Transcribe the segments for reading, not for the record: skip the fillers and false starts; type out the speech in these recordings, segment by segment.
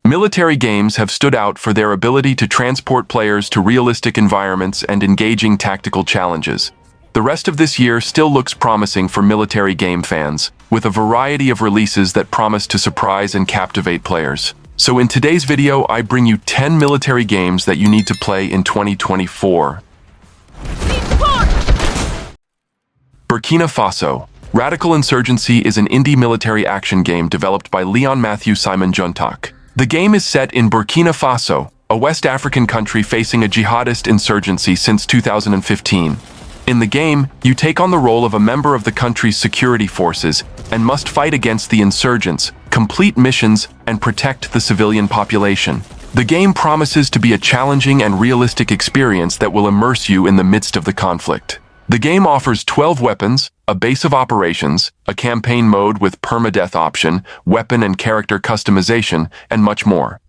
Military games have stood out for their ability to transport players to realistic environments and engaging tactical challenges. The rest of this year still looks promising for military game fans, with a variety of releases that promise to surprise and captivate players. So in today's video, I bring you 10 military games that you need to play in 2024. Burkina Faso. Radical Insurgency is an indie military action game developed by Leon Matthew Simon Juntak. The game is set in Burkina Faso, a West African country facing a jihadist insurgency since 2015. In the game, you take on the role of a member of the country's security forces and must fight against the insurgents, complete missions, and protect the civilian population. The game promises to be a challenging and realistic experience that will immerse you in the midst of the conflict. The game offers 12 weapons, a base of operations, a campaign mode with permadeath option, weapon and character customization, and much more.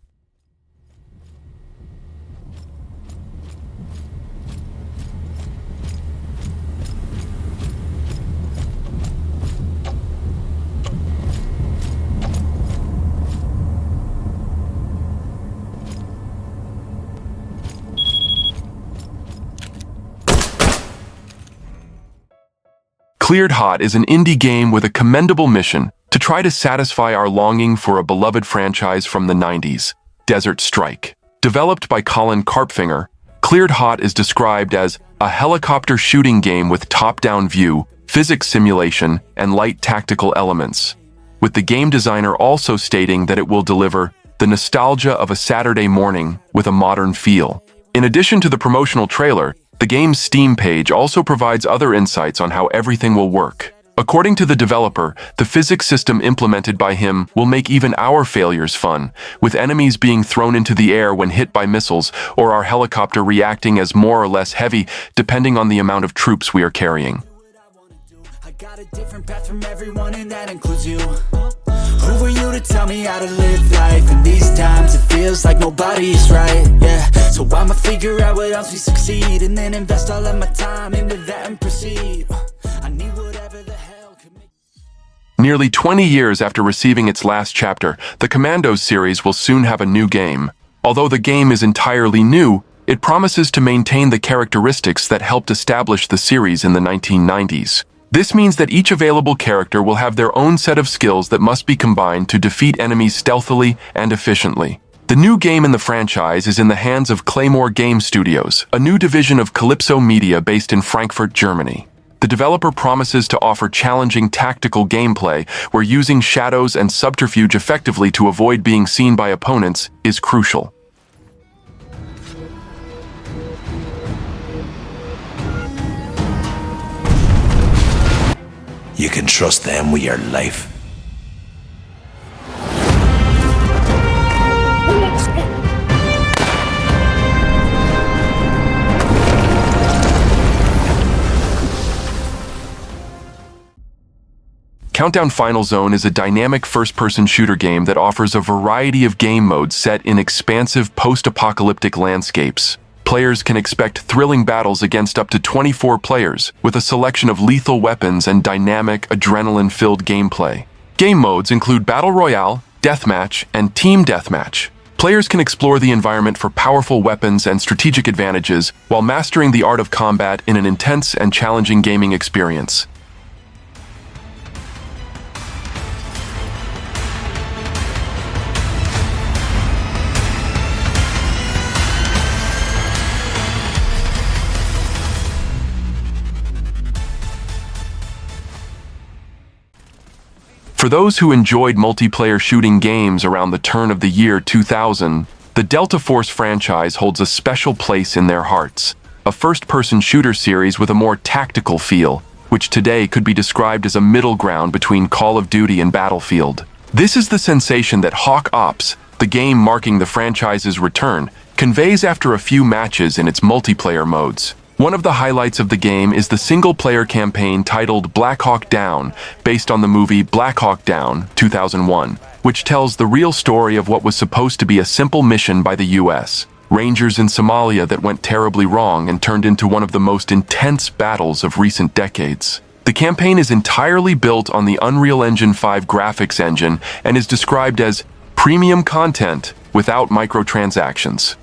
Cleared Hot is an indie game with a commendable mission to try to satisfy our longing for a beloved franchise from the 90s, Desert Strike. Developed by Colin Karpfinger, Cleared Hot is described as a helicopter shooting game with top-down view, physics simulation, and light tactical elements, with the game designer also stating that it will deliver the nostalgia of a Saturday morning with a modern feel. In addition to the promotional trailer, the game's Steam page also provides other insights on how everything will work. According to the developer, the physics system implemented by him will make even our failures fun, with enemies being thrown into the air when hit by missiles, or our helicopter reacting as more or less heavy, depending on the amount of troops we are carrying. I got a different path from everyone, and that includes you. Who are you to tell me how to live life? In these times it feels like nobody's right, yeah. So I'ma figure out what else we succeed, and then invest all of my time into that and proceed. I need whatever the hell can make... Nearly 20 years after receiving its last chapter, the Commandos series will soon have a new game. Although the game is entirely new, it promises to maintain the characteristics that helped establish the series in the 1990s. This means that each available character will have their own set of skills that must be combined to defeat enemies stealthily and efficiently. The new game in the franchise is in the hands of Claymore Game Studios, a new division of Calypso Media based in Frankfurt, Germany. The developer promises to offer challenging tactical gameplay where using shadows and subterfuge effectively to avoid being seen by opponents is crucial. You can trust them with your life. Countdown Final Zone is a dynamic first-person shooter game that offers a variety of game modes set in expansive post-apocalyptic landscapes. Players can expect thrilling battles against up to 24 players, with a selection of lethal weapons and dynamic, adrenaline-filled gameplay. Game modes include Battle Royale, Deathmatch, and Team Deathmatch. Players can explore the environment for powerful weapons and strategic advantages while mastering the art of combat in an intense and challenging gaming experience. For those who enjoyed multiplayer shooting games around the turn of the year 2000, the Delta Force franchise holds a special place in their hearts, a first-person shooter series with a more tactical feel, which today could be described as a middle ground between Call of Duty and Battlefield. This is the sensation that Hawk Ops, the game marking the franchise's return, conveys after a few matches in its multiplayer modes. One of the highlights of the game is the single-player campaign titled Black Hawk Down, based on the movie Black Hawk Down, 2001, which tells the real story of what was supposed to be a simple mission by the US, Rangers in Somalia, that went terribly wrong and turned into one of the most intense battles of recent decades. The campaign is entirely built on the Unreal Engine 5 graphics engine and is described as premium content without microtransactions.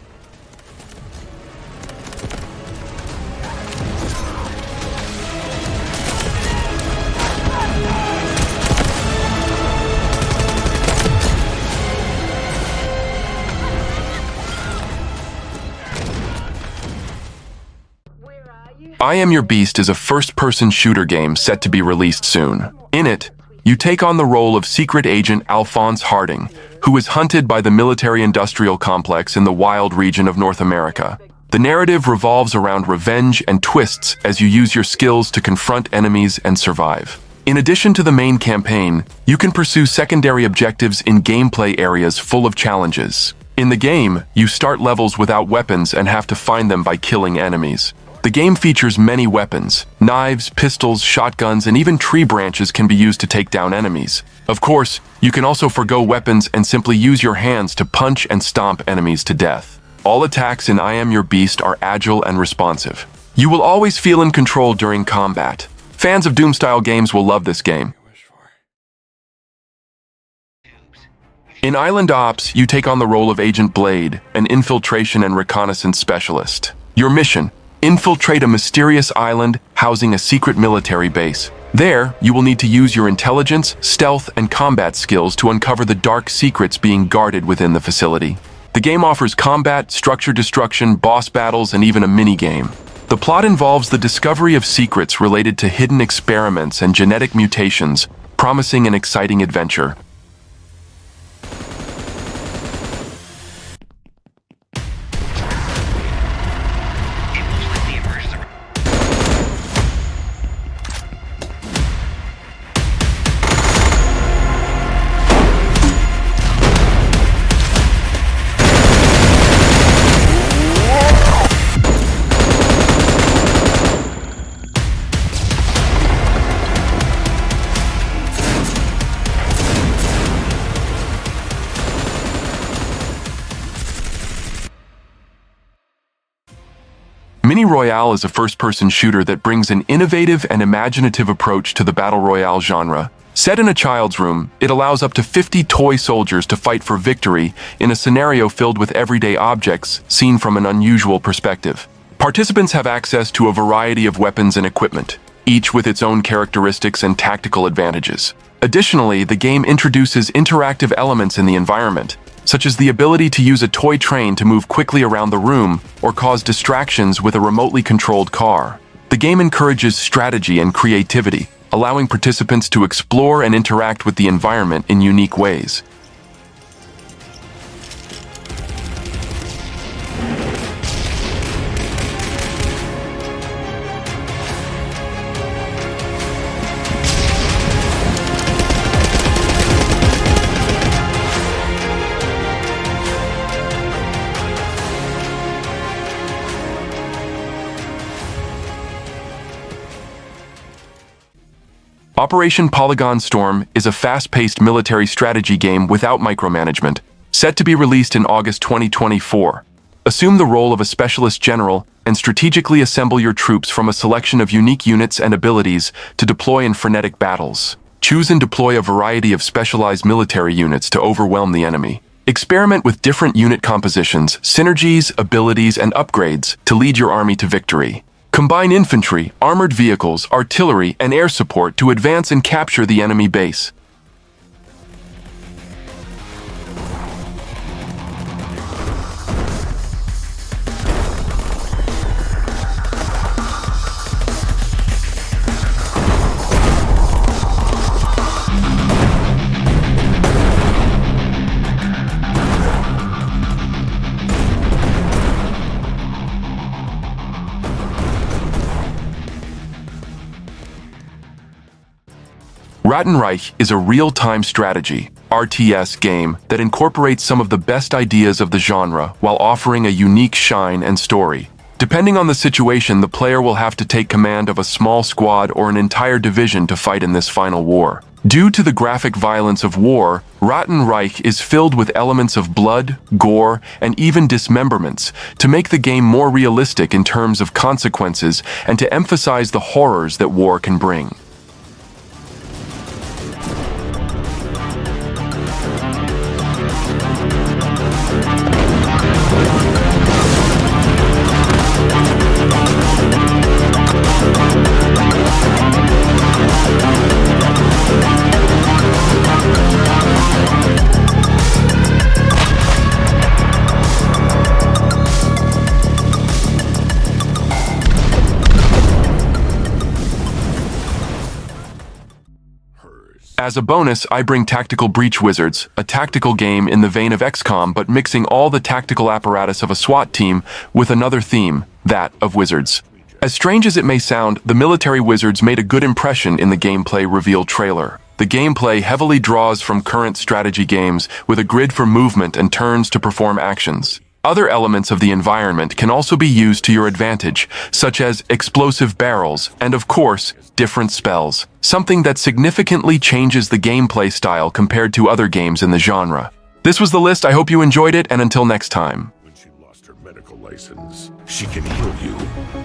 I Am Your Beast is a first-person shooter game set to be released soon. In it, you take on the role of secret agent Alphonse Harding, who is hunted by the military-industrial complex in the wild region of North America. The narrative revolves around revenge and twists as you use your skills to confront enemies and survive. In addition to the main campaign, you can pursue secondary objectives in gameplay areas full of challenges. In the game, you start levels without weapons and have to find them by killing enemies. The game features many weapons. Knives, pistols, shotguns, and even tree branches can be used to take down enemies. Of course, you can also forgo weapons and simply use your hands to punch and stomp enemies to death. All attacks in I Am Your Beast are agile and responsive. You will always feel in control during combat. Fans of Doom-style games will love this game. In Island Ops, you take on the role of Agent Blade, an infiltration and reconnaissance specialist. Your mission: infiltrate a mysterious island housing a secret military base. There, you will need to use your intelligence, stealth, and combat skills to uncover the dark secrets being guarded within the facility. The game offers combat, structured destruction, boss battles, and even a mini-game. The plot involves the discovery of secrets related to hidden experiments and genetic mutations, promising an exciting adventure. Royale is a first-person shooter that brings an innovative and imaginative approach to the Battle Royale genre. Set in a child's room, it allows up to 50 toy soldiers to fight for victory in a scenario filled with everyday objects seen from an unusual perspective. Participants have access to a variety of weapons and equipment, each with its own characteristics and tactical advantages. Additionally, the game introduces interactive elements in the environment, such as the ability to use a toy train to move quickly around the room or cause distractions with a remotely controlled car. The game encourages strategy and creativity, allowing participants to explore and interact with the environment in unique ways. Operation Polygon Storm is a fast-paced military strategy game without micromanagement, set to be released in August 2024. Assume the role of a specialist general and strategically assemble your troops from a selection of unique units and abilities to deploy in frenetic battles. Choose and deploy a variety of specialized military units to overwhelm the enemy. Experiment with different unit compositions, synergies, abilities, and upgrades to lead your army to victory. Combine infantry, armored vehicles, artillery, and air support to advance and capture the enemy base. Ratten Reich is a real-time strategy, RTS game that incorporates some of the best ideas of the genre while offering a unique shine and story. Depending on the situation, the player will have to take command of a small squad or an entire division to fight in this final war. Due to the graphic violence of war, Ratten Reich is filled with elements of blood, gore, and even dismemberments to make the game more realistic in terms of consequences and to emphasize the horrors that war can bring. As a bonus, I bring Tactical Breach Wizards, a tactical game in the vein of XCOM but mixing all the tactical apparatus of a SWAT team with another theme, that of wizards. As strange as it may sound, the military wizards made a good impression in the gameplay reveal trailer. The gameplay heavily draws from current strategy games with a grid for movement and turns to perform actions. Other elements of the environment can also be used to your advantage, such as explosive barrels and, of course, different spells, something that significantly changes the gameplay style compared to other games in the genre. This was the list. I hope you enjoyed it, and until next time. When she lost her medical license, she can heal you,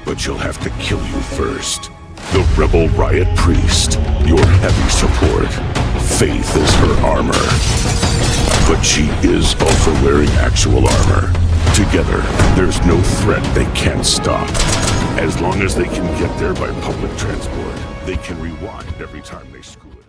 but she'll have to kill you first. The Rebel Riot Priest, your heavy support. Faith is her armor. But she is also wearing actual armor. Together, there's no threat they can't stop. As long as they can get there by public transport, they can rewind every time they screw up.